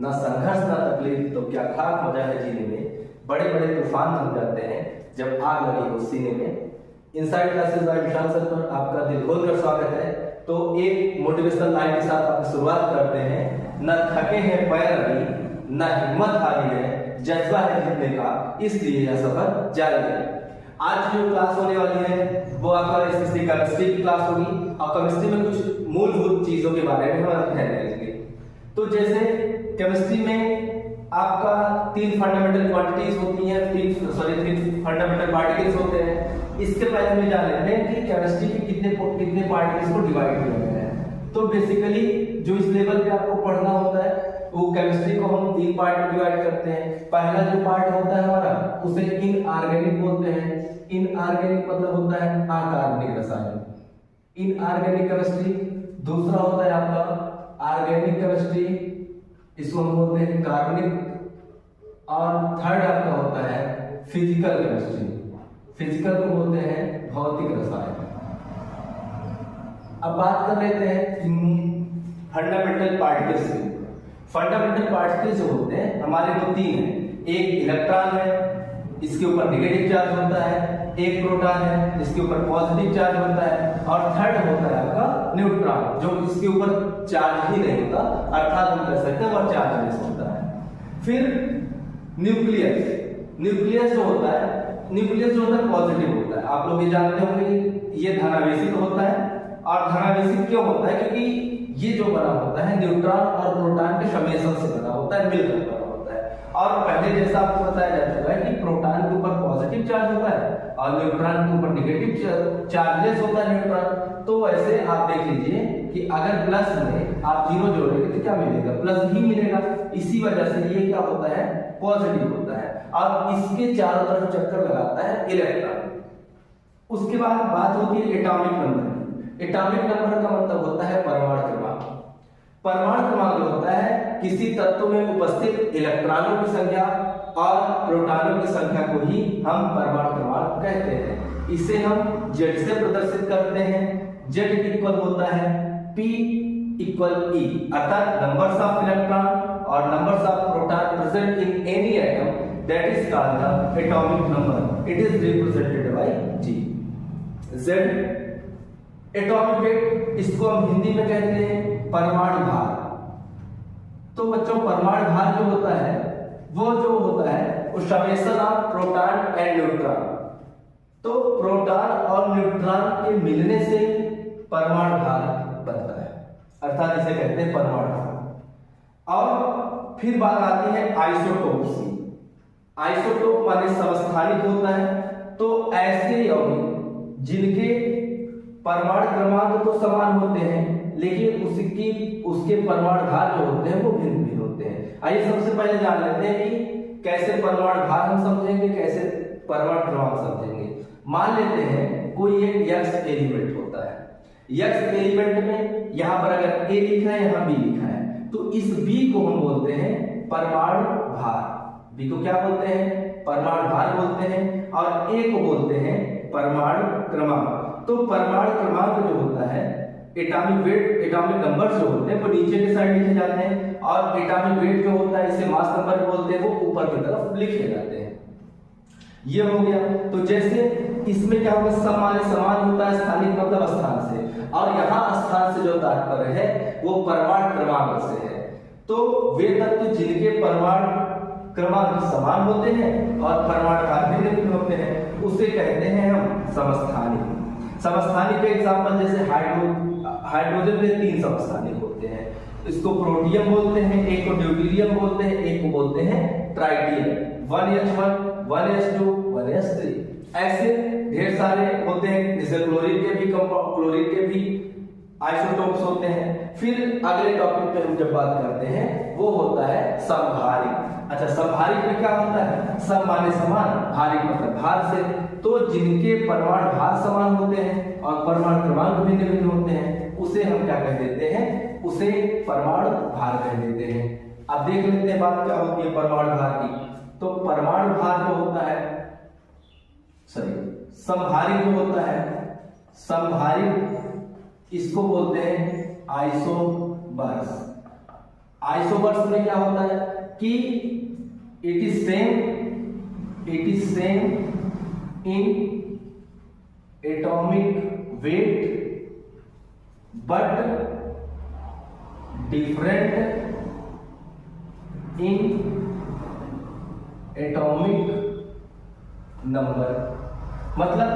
ना संघर्ष ना तकलीफ तो क्या खाक मजा है जीने में। बड़े बड़े तूफान थम जाते हैं जब आग लगी हो सीने में। इनसाइड क्लासेस बाय विशाल सर पर आपका दिल खोलकर स्वागत है। तो एक मोटिवेशनल लाइन के साथ आप शुरुआत करते हैं। न थके हैं पैर अभी, न हिम्मत हारी है, जज्बा है जीतने का, इसलिए यह सफर जारी है। आज जो क्लास होने वाली है वो आपका स्पेशली केमिस्ट्री की क्लास होगी और केमिस्ट्री में कुछ मूलभूत चीजों के बारे में हम ध्यान देंगे। तो जैसे केमिस्ट्री में आपका तीन फंडामेंटल क्वांटिटीज होती हैं, तीन फंडामेंटल पार्टिकल्स होते हैं। इसके पहले हम जान लेते हैं कि केमिस्ट्री के कितने पार्टिकल्स को डिवाइड किया गया है। तो बेसिकली जो इस लेवल पे आपको पढ़ना होता है वो केमिस्ट्री को हम तीन पार्ट में डिवाइड करते हैं। पहला जो पार्ट होता है हमारा उसे इनऑर्गेनिक बोलते हैं। इनऑर्गेनिक मतलब होता है अकार्बनिक रसायन, इनऑर्गेनिक केमिस्ट्री। दूसरा होता है आपका ऑर्गेनिक केमिस्ट्री, इसको हम बोलते हैं कार्बनिक। और थर्ड आपका होता है फिजिकल केमिस्ट्री, फिजिकल को बोलते हैं भौतिक रसायन। अब बात कर लेते हैं फंडामेंटल पार्टिकल्स की। फंडामेंटल पार्टिकल्स जो होते हैं हमारे वो तीन हैं। एक इलेक्ट्रॉन है, इसके ऊपर नेगेटिव चार्ज होता है। एक प्रोटॉन है, इसके ऊपर पॉजिटिव चार्ज होता है। और थर्ड होता है आपका न्यूट्रॉन, जो इसके ऊपर चार्ज ही नहीं होता, अर्थात हम कह सकते हैं वह चार्जलेस होता है। फिर न्यूक्लियस, न्यूक्लियस जो होता है पॉजिटिव होता है। आप लोग ये जानते होंगे ये धनावेशित होता है। और धनावेशित क्यों होता है? क्योंकि ये जो बना होता है न्यूट्रॉन और प्रोटॉन के समेशन से बना होता है, मिलकर बना होता है। और पहले जैसा आपको बताया जा चुका है कि प्रोटॉन के ऊपर पॉजिटिव चार्ज होता है और न्यूट्रॉन के ऊपर नेगेटिव चार्जलेस होता है न्यूट्रॉन। तो वैसे आप देख लीजिए कि अगर प्लस में आप जीरो जोड़ेंगे तो क्या मिलेगा? प्लस ही मिलेगा। इसी वजह से ये क्या होता है? पॉजिटिव होता है। और इसके चारों तरफ चक्कर लगाता है इलेक्ट्रॉन। उसके बाद बात होती है एटॉमिक नंबर। एटॉमिक नंबर का मतलब होता है परमाणु क्रमांक। परमाणु क्रमांक होता है किसी तत्व में उपस्थित इलेक्ट्रॉनों की संख्या और प्रोटॉनों की संख्या को ही हम परमाणु क्रमांक कहते हैं। इसे हम Z से प्रदर्शित करते हैं। Z इक्वल होता है P इक्वल E, अर्थात नंबर्स ऑफ इलेक्ट्रॉन और numbers of proton present in any atom, that is called the atomic number. It is represented by G। Z atomic weight, इसको हम हिंदी में कहते हैं परमाणु भार। तो बच्चों परमाणु भार जो होता है वो summation of proton and neutron. तो प्रोटॉन और न्यूट्रॉन के मिलने से परमाणु भार बनता है, अर्थात इसे कहते हैं परमाणु भार। और फिर बात आती है आइसोटोप्स की। आइसोटोप माने समस्थानिक होता है। तो ऐसे यौगिक जिनके परमाणु क्रमांक तो समान होते हैं लेकिन उसके परमाणु भार जो होते हैं वो भिन्न भिन्न होते हैं। आइए सबसे पहले जान लेते हैं कि कैसे परमाणु भार हम समझेंगे, कैसे परमाणु क्रमांक समझेंगे। मान लेते हैं कोई एक X एलिमेंट होता है। X एलिमेंट में यहाँ पर अगर A लिखा है, यहाँ B लिखा है, तो इस B को हम बोलते हैं परमाणु भार। B को क्या बोलते हैं? परमाणु भार बोलते हैं। और A को बोलते हैं परमाणु क्रमांक। तो परमाणु क्रमांक जो होता है, एटॉमिक वेट, एटॉमिक नंबर जो होते हैं वो नीचे के साइड लिखे जाते हैं। और एटॉमिक वेट जो होता है इसे मास नंबर बोलते हैं, वो ऊपर की तरफ लिखे जाते हैं। ये हो गया। तो जैसे इसमें क्या होगा? सम माने समान होता है, स्थानिक मतलब स्थान से। और यहाँ स्थान से जो तात्पर्य है वो परमाणु क्रमांक से है। तो वे तत्व जिनके परमाणु क्रमांक समान होते हैं और परमाणु भार भिन्न होते हैं उसे कहते हैं हम समस्थानिक। समस्थानिक के एग्जांपल जैसे हाइड्रोजन में तीन समस्थानिक होते हैं। इसको प्रोटियम बोलते हैं, एक को ड्यूटेरियम बोलते हैं, एक को बोलते हैं ट्राइटियम। 1s1, 1s2, 1s3, ऐसे ढेर सारे होते हैं। जैसे क्लोरीन के भी आइसोटोप्स होते हैं। फिर अगले टॉपिक पे हम जब बात करते हैं वो होता है समभारिक। अच्छा, समभारिक में क्या होता है? सम माने समान, भारिक मतलब भार से। तो जिनके परमाणु भार समान होते हैं और परमाणु क्रमांक भिन्न भिन्न होते हैं उसे हम क्या कह देते हैं? उसे परमाणु भार कह देते हैं। अब देख लेते हैं बात क्या होती है परमाणु भार की। तो परमाणु भार जो होता है, समभारिक जो होता है, समभारिक इसको बोलते हैं आइसोबर्स। आइसोमर्स में क्या होता है कि it is same in atomic weight but different in atomic number. मतलब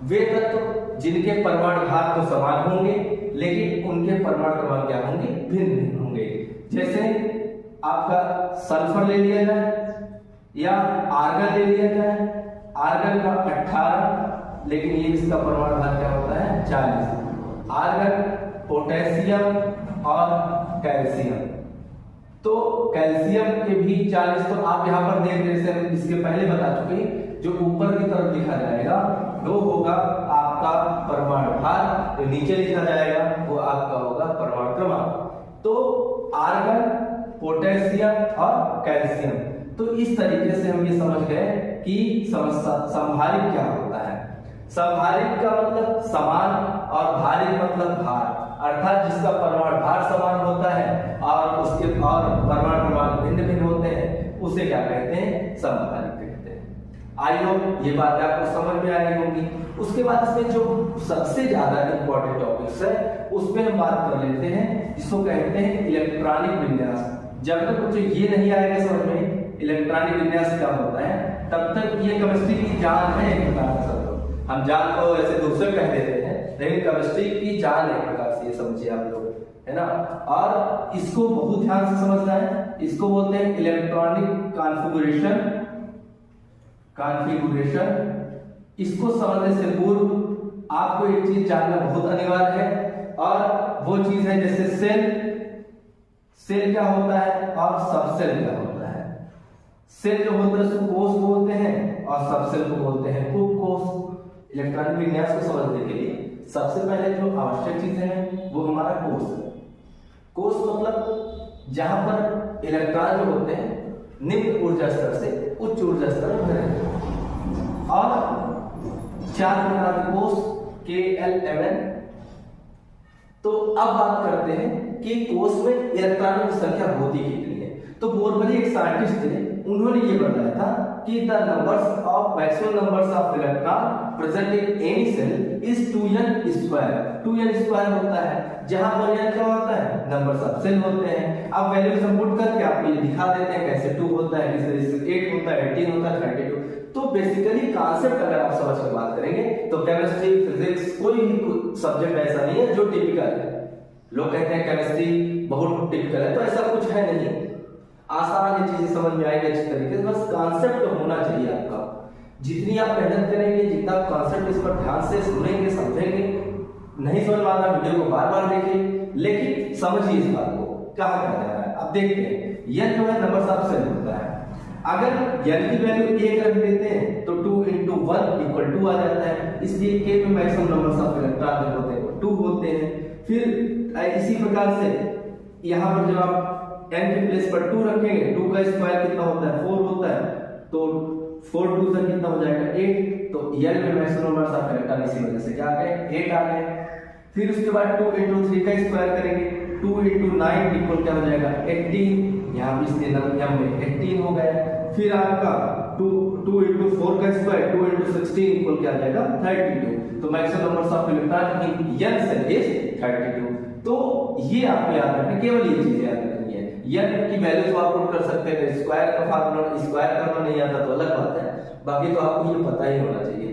वे तत्व जिनके परमाणु भार तो समान होंगे लेकिन उनके परमाणु क्रमांक क्या होंगे, भिन्न भिन्न होंगे। जैसे आपका सल्फर ले लिया जाए या आर्गन ले लिया जाए, आर्गन का 18 लेकिन ये इसका परमाणु भार क्या होता है 40। आर्गन, पोटेशियम और कैल्शियम, तो कैल्शियम के भी 40। तो आप यहाँ पर देख रहे हैं, इसके पहले बता चुके, जो ऊपर की तरफ लिखा जाएगा वो होगा आपका परमाणु भार, जो नीचे लिखा जाएगा वो आपका होगा परमाणु क्रमांक। तो आर्गन, पोटेशियम और कैल्शियम, तो इस तरीके से हम ये समझ गए कि समभारिक क्या होता है। समभारिक का मतलब समान और भारिक मतलब भार, अर्थात जिसका परमाणु भार समान होता है और उसके और परमाणु क्रमांक भिन्न भिन्न होते हैं, उसे क्या कहते हैं, समभारिक कहते हैं। आई होप ये बात आपको समझ में आई होगी। उसके बाद इसमें जो सबसे ज्यादा इंपॉर्टेंट टॉपिक्स है उस पर हम बात कर लेते हैं, जिसको कहते हैं इलेक्ट्रॉनिक विन्यास। जब तक मुझे ये नहीं आएगा समझ में इलेक्ट्रॉनिक विन्यास क्या होता है, तब तक ये केमिस्ट्री की जान है एक प्रकार से। हम जान को ऐसे दूसरे कह देते हैं, लेकिन केमिस्ट्री की जान है एक प्रकार से, ये समझिए आप लोग, है ना। और इसको बहुत ध्यान से समझना है। इसको बोलते हैं इलेक्ट्रॉनिक कॉन्फ़िगरेशन। इसको समझने से पूर्व आपको एक चीज जानना बहुत अनिवार्य है, और वो चीज है जैसे सेल क्या होता है और सबसेल क्या होता है। सेल जो होता है उसको कोष बोलते हैं और सबसेल को बोलते हैं उपकोष। इलेक्ट्रॉनिक विन्यास को समझने के लिए सबसे पहले जो आवश्यक चीजें हैं वो हमारा कोष है। कोष मतलब जहां पर इलेक्ट्रॉन जो होते हैं निम्न ऊर्जा स्तर से उच्च ऊर्जा स्तर में रहते हैं, और 4 प्रकार के कोष KLMN। तो अब बात करते हैं कि कोष में इलेक्ट्रॉनों की संख्या होती कितनी है। तो बोरबली एक साइंटिस्ट थे, उन्होंने ये बताया था कि the numbers of maximum numbers of electron present in any shell is 2n square. 2n square होता है, जहां पर n क्या होता है, नंबर्स ऑफ सेल होते हैं। अब वैल्यूज हम पुट करके आपको ये दिखा देते हैं कैसे 2 होता है, किस 8 होता है, 18 होता है, 32। तो बेसिकली कॉन्सेप्ट अगर आप समझ कर बात करेंगे तो केमिस्ट्री, फिजिक्स, कोई भी सब्जेक्ट ऐसा नहीं है जो टिपिकल है। लोग कहते हैं केमिस्ट्री बहुत टिपिकल है, तो ऐसा कुछ है नहीं। आसान ये चीजें समझ में आएगी अच्छी तरीके से, बस कॉन्सेप्ट होना चाहिए आपका। जितनी आप मेहनत करेंगे, जितना कॉन्सेप्ट इस पर ध्यान से सुनेंगे, समझेंगे, नहीं समझ में आता वीडियो को बार बार देखिए, लेकिन समझिए इस बात को कहा जा रहा है। अब देखते हैं n जो है नंबर्स ऑफ सेल होता है। अगर n की वैल्यू 1 रख देते हैं तो 2 × 1 = 2 आ जाता है, इसलिए k में मैक्सिमम नंबर्स ऑफ इलेक्ट्रॉन जो होते हैं वो 2 होते हैं। फिर इसी प्रकार से यहाँ पर जब आप n के प्लेस पर 2 रखेंगे, 2 का स्क्वायर कितना होता है 4 होता है, तो 4 2 से कितना हो जाएगा 8। तो n में मैक्सिमम नंबर्स ऑफ इलेक्ट्रॉन इसी वजह से क्या आ गए 8 आ गए। फिर उसके बाद 2 × 3 का स्क्वायर करेंगे, 2 × 9 इक्वल क्या हो जाएगा 18। यहाँ भी इसके नंबर में 18 हो गया। फिर आपका 2 × 4 का स्क्वायर, 2 × 16 इक्वल क्या आ जाएगा 32। तो maximum numbers of electron in n shell is 32। तो ये आपको याद रखना, केवल ये चीजें याद रखनी है। n की वैल्यूज आप पुट कर सकते हैं, स्क्वायर का फार्मूला स्क्वायर करना नहीं आता तो अलग बात है, बाकी तो आपको ये पता ही होना चाहिए।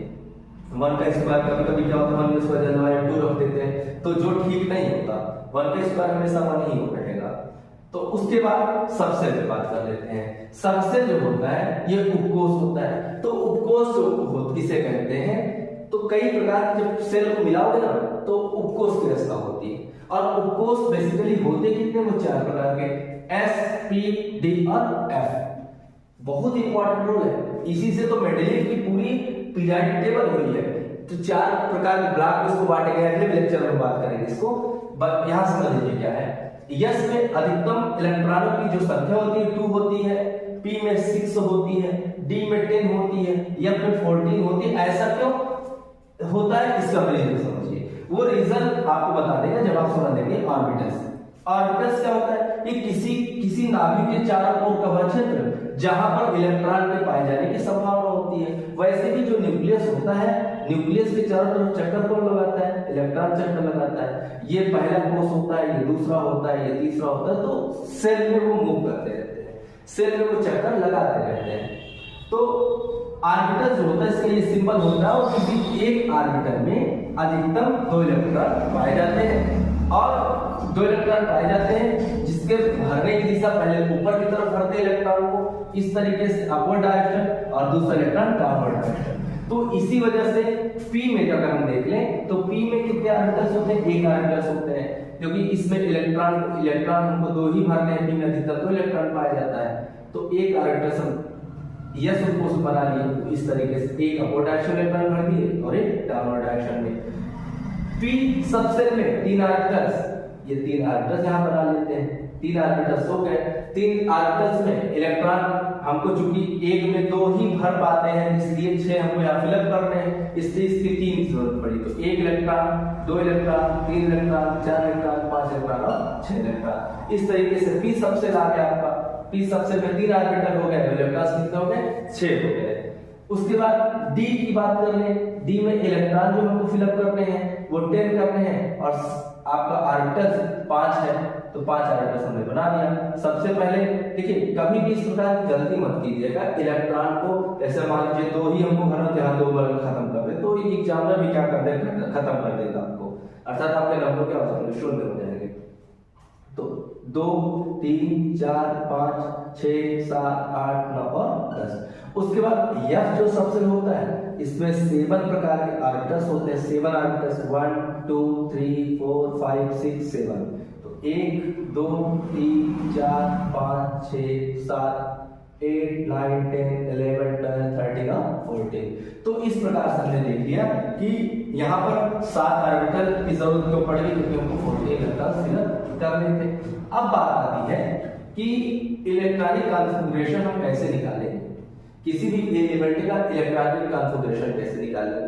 1 का स्क्वायर कभी क्या होता है 1 का स्क्वायर 2 रख देते हैं, तो जो ठीक नहीं होता। 1 का स्क्वायर हमेशा 1 ही रहेगा। तो उसके बाद सबसेल पे बात कर लेते हैं। सबसेल जो होता है ये उपकोष होता है। तो उपकोष जो किसे कहते हैं, तो कई प्रकार के जब सेल को मिलाओगे ना तो उपकोष की रचना होती है। और उपकोष बेसिकली होते कितने, वो 4 प्रकार के, S, P, D और F। बहुत इंपॉर्टेंट रोल है, इसी से तो मेंडेलीव की पूरी पीरियोडिक टेबल हुई है। तो 4 प्रकार के ब्लॉक इसको बांटे गए, अगले लेक्चर में बात करेंगे इसको। यहां समझ लीजिए क्या है। S में अधिकतम इलेक्ट्रॉनों की जो संख्या होती है 2 होती है, P में 6 होती है, D में 10 होती है, F में 14 होती है। ऐसा क्यों होता है इसका रीजन समझिए, वो रीजन आपको बता देगा जब आप समझ लेंगे ऑर्बिटल्स। ऑर्बिटल्स क्या होता है? ये किसी नाभिक के चारों ओर का वह क्षेत्र जहां पर इलेक्ट्रॉन के पाए जाने की संभावना होती है। वैसे भी जो न्यूक्लियस होता है, न्यूक्लियस के चारों तरफ चक्कर कौन लगाता है? इलेक्ट्रॉन चक्कर लगाता है। ये पहला कोष होता है, ये दूसरा होता है, ये तीसरा होता है। तो सेल में वो मूव करते रहते हैं, सेल में वो चक्कर लगाते रहते हैं। तो ऑर्बिटल जो होता है, इसका ये सिंबल होता है, और किसी एक ऑर्बिटल में अधिकतम 2 इलेक्ट्रॉन पाए जाते हैं, और 2 इलेक्ट्रॉन पाए जाते हैं जिसके भरने की दिशा पहले ऊपर की तरफ भरते हैं इलेक्ट्रॉन को इस तरीके से अपवर्ड डायरेक्शन, और दूसरा इलेक्ट्रॉन डाउनवर्ड डायरेक्शन। तो इसी वजह से पी में अगर हम देख लें तो पी में कितने ऑर्बिटल्स होते हैं? 1 ऑर्बिटल्स होते हैं, क्योंकि इसमें इलेक्ट्रॉन हमको 2 ही भरने हैं, पी में अधिकतम 2 इलेक्ट्रॉन पाया जाता है। तो 1 ऑर्बिटल हम यस उपकोष बना लिए, तो इस तरीके से एक अपवर्ड डायरेक्शन इलेक्ट्रॉन भर दिए और एक डाउनवर्ड डायरेक्शन में। पी सबसेल में 3 ऑर्बिटल्स, ये 3 ऑर्बिटल्स यहां बना लेते हैं। 3 ऑर्बिटल्स हो गए। 3 ऑर्बिटल्स में इलेक्ट्रॉन हमको चूंकि एक में 2 ही भर पाते हैं, इसलिए 6 हमको यहाँ फिलअप करने हैं, इसलिए इसकी 3 की जरूरत पड़ी। तो 1 electron, 2 electron, 3 electron, 4 electron, 5 electron और 6 इलेक्ट्रॉन। इस तरीके से पी सबसेल आ गया आपका। पी सबसेल में 3 ऑर्बिटल हो गए, इलेक्ट्रॉन कितने हो गए? 6 हो गए। उसके बाद डी की बात कर लें। डी में इलेक्ट्रॉन जो हमको फिलअप करने हैं वो 10 करने हैं, और आपका ऑर्बिटल 5 है, तो 5 ऑर्बिटल्स हमने बना दिया। सबसे पहले देखिए, कभी भी इस प्रकार की गलती मत कीजिएगा। इलेक्ट्रॉन को ऐसे मान लीजिए 2 ही हमको भरना, जहां 2 बार खत्म कर दे तो एग्जामिनर भी क्या कर देगा? खत्म कर देगा आपको, अर्थात आपके नंबर क्या हो जाएंगे? शून्य हो जाएंगे। तो 2, 3, 4, 5, 6, 7, 8, 9 और 10। उसके बाद एफ जो सबसे होता है, इसमें 7 प्रकार के ऑर्बिटल्स होते हैं। 7 ऑर्बिटल्स 1, 2, 3, 4, 5, 6, 7। तो 1, 2, 3, 4, 5, 6, 7, 8, 9, 10, 11, 12, 13 और 14। तो इस प्रकार से हमने देख लिया कि यहाँ पर 7 ऑर्बिटल की जरूरत क्यों पड़ गई, क्योंकि हमको 14 इलेक्ट्रॉन फिलअप कर लेते। अब बात आती है कि इलेक्ट्रॉनिक कॉन्फ़िगरेशन हम कैसे निकालेंगे, किसी भी एलिमेंट का इलेक्ट्रॉनिक कॉन्फ़िगरेशन कैसे निकालेंगे।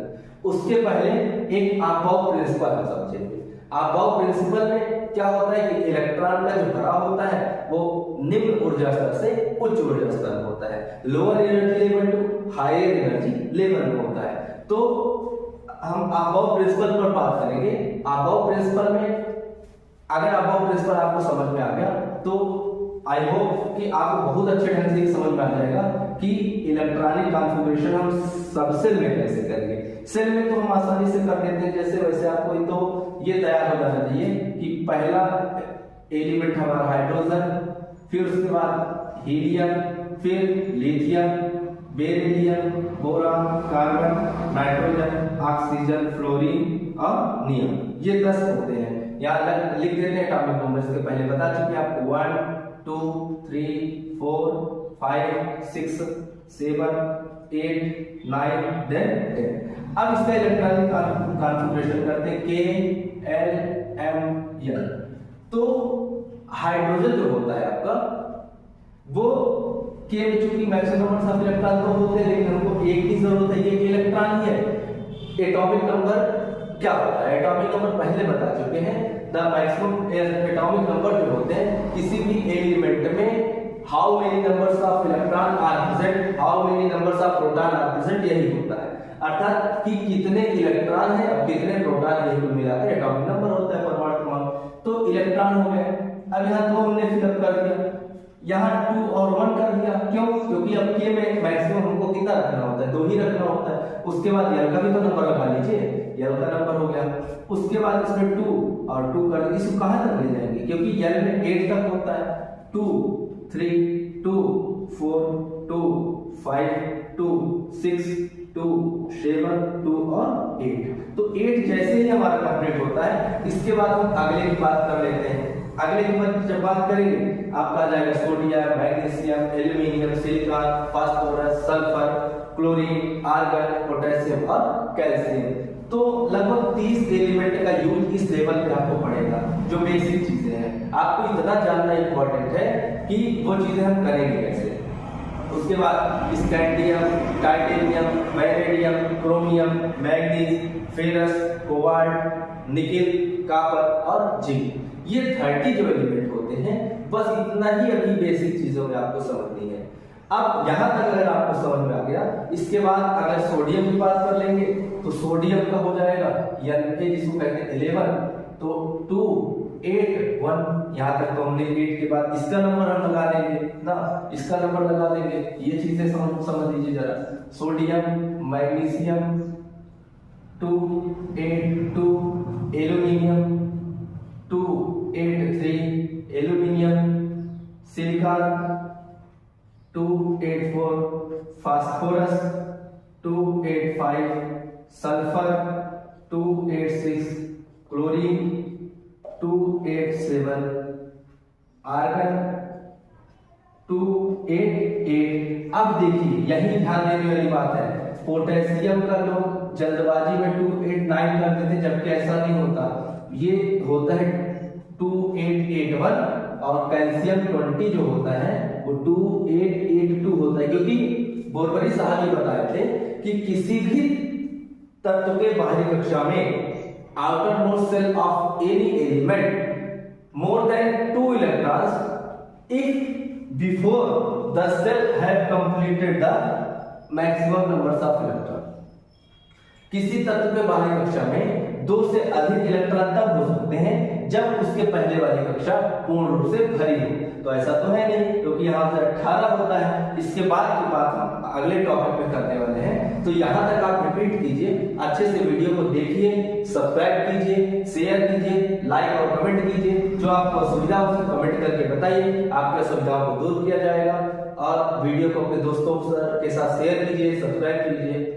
उसके पहले एक अबाव प्रिंसिपल हम समझेंगे। अबाव प्रिंसिपल में क्या होता है कि इलेक्ट्रॉन का जो भराव होता है वो निम्न ऊर्जा स्तर से उच्च ऊर्जा स्तर होता है, lower energy level to higher energy level में होता है। तो हम अबाव प्रिंसिपल पर बात करेंगे। अबाव प्रिंसिपल में अगर अबाव प्रिंसिपल आपको समझ में आ गया तो आई होप कि आपको बहुत अच्छे ढंग से समझ में आ जाएगा कि इलेक्ट्रॉनिक कॉन्फ़िगरेशन हम सब सेल में कैसे करेंगे। सेल में तो हम आसानी से कर देते हैं, जैसे वैसे आपको तो ये तैयार हो जाना चाहिए कि पहला एलिमेंट हमारा हाइड्रोजन, फिर उसके बाद हीलियम, फिर lithium, beryllium, boron, carbon, nitrogen, oxygen, fluorine और नियम। ये 10 होते हैं। यहाँ लिख देते हैं एटॉमिक नंबर्स के, पहले बता चुके आपको 1, 2, 3, 4, 5, 6, 7, 8, 9, then 10। अब इसका इलेक्ट्रॉनिक कॉन्फ़िगरेशन करते हैं K, L, M, N। तो हाइड्रोजन जो होता है आपका वो K में चूंकि मैक्सिमम नंबर ऑफ इलेक्ट्रॉन तो होते हैं, लेकिन हमको एक की जरूरत है, ये इलेक्ट्रॉन ही है। एटॉमिक नंबर क्या होता है? एटॉमिक नंबर पहले बता चुके हैं। द मैक्सिमम एटॉमिक नंबर जो होते हैं किसी भी एलिमेंट में, how many numbers of electron are present, how many numbers of proton are present, यही होता है। अर्थात कि कितने इलेक्ट्रॉन है और कितने प्रोटॉन, यही कुल मिलाकर एटॉमिक नंबर होता है, परमाणु क्रमांक। तो इलेक्ट्रॉन हो गए। अब यहाँ 2 हमने फिलअप कर दिया, यहाँ 2 और 1 कर दिया। क्यों? क्योंकि अब K में मैक्सिमम हमको कितना रखना होता है? 2 ही रखना होता है। उसके बाद L का भी तो नंबर लगा लीजिए, L का नंबर हो गया। उसके बाद इसमें 2 और 2 कर, इसको कहाँ तक ले जाएंगे? क्योंकि L में 8 तक होता है। 2, 3, 2, 4, 2, 5, 2, 6, 2, 7, 2 और 8। तो 8 जैसे ही हमारा कंप्लीट होता है, इसके बाद हम अगले की बात कर लेते हैं। अगले की बात जब बात करेंगे आपका आ जाएगा sodium, magnesium, aluminium, silicon, phosphorus, sulphur, chlorine, argon, potassium और कैल्शियम। तो लगभग 30 एलिमेंट का यूज इस लेवल पे आपको पड़ेगा, जो बेसिक चीजें हैं। आपको इतना जानना इंपॉर्टेंट है कि वो चीजें हम करेंगे कैसे। उसके बाद scandium, titanium, vanadium, chromium, manganese, ferrous, cobalt, nickel, copper और जिंक, ये 30 जो एलिमेंट होते हैं, बस इतना ही अभी बेसिक चीजों में आपको समझनी है। अब यहां तक अगर आपको समझ में आ गया, इसके बाद अगर सोडियम की बात कर लेंगे तो सोडियम का हो जाएगा Na जिसको कहते हैं 11, तो 2 8 1, यहां तक तो हमने 8 के बाद इसका नंबर हम लगा लेंगे ना, इसका नंबर लगा लेंगे। ये चीजें समझ लीजिए जरा। Sodium, magnesium 2 8 2, aluminium 2 8 3, aluminium, silicon 2 8 4, phosphorus 2 8 5, sulphur 2 8 6, chlorine 2 8 7, argon 2 8 8। अब देखिए यही ध्यान देने वाली बात है, पोटेशियम का लोग जल्दबाजी में 2 8 9 कर देते, जबकि ऐसा नहीं होता। ये होता है 2 8 8 1, और कैल्शियम 20 जो होता है वो 2 8 8 2 होता है, क्योंकि बोरबरी साहब ये बताए थे कि किसी भी तत्व के बाहरी कक्षा में outer most shell of any element more than 2 electrons if before the cell have completed the maximum numbers of electrons। किसी तत्व के बाहरी कक्षा में 2 से अधिक इलेक्ट्रॉन तब हो सकते हैं जब उसके पहले वाली कक्षा पूर्ण रूप से भरी हो। तो ऐसा तो है नहीं, क्योंकि यहाँ से 18 होता है। इसके बाद की बात हम अगले टॉपिक में करने वाले हैं। तो यहाँ तक आप रिपीट कीजिए, अच्छे से वीडियो को देखिए, सब्सक्राइब कीजिए, शेयर कीजिए, लाइक और कमेंट कीजिए। जो आपको असुविधा हो उसे कमेंट करके बताइए, आपकी असुविधाओं को दूर किया जाएगा। और वीडियो को अपने दोस्तों के साथ शेयर कीजिए, सब्सक्राइब कीजिए।